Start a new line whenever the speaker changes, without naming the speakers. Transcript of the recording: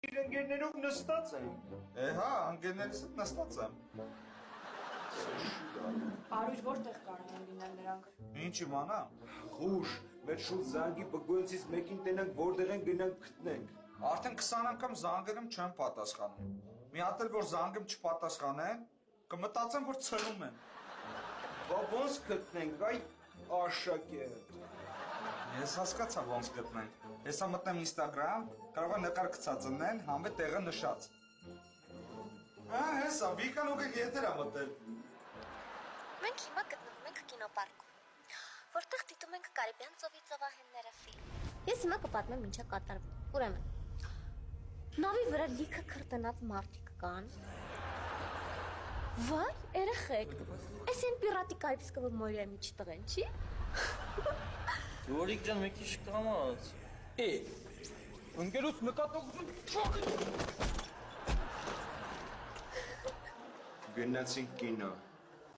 իր ընկերներով նստած են։
Հա, ընկերներս հետ նստած եմ։
Արույր որտեղ կարող են լինել նրանք։
Ինչ իմանամ։
Խուշ, մեր շուտ զանգի բգոյցից մեկին տենանք որտեղ են գնանք գտնենք։
Արդեն 20 անգամ զանգել եմ չեմ պատասխանում։ Մի հատ էլ որ զանգեմ չպատասխանեն, կմտածեմ որ ցրում են։
Բա ոնց գտնենք այ աշակերտ։
Ես հասկացա ոնց գտնենք։ Հեսա մտնեմ Instagram, կարող է նկար գցած ընեն, համբե տեղը նշած։ Հեսա Վիկան ուղիղ եթեր ա մտել։
Մենք հիմա գտնվում ենք կինոպարկում, որտեղ դիտում ենք Կարիբյան ծովի ծովահենները ֆիլմ։ Ես հիմա կպատմեմ ինչա կատարվում։ Ուրեմն, նավի վրա լիքը քրտնած մարդիկ կան։ Վայ, երեխեք, այս են պիրատի Կարիբսկого մորя միջի տղեն, չի։
Դորիկ ջան, մի քիչ կամաց։
Ընկերոջ նկատողություն գնացինք կինո։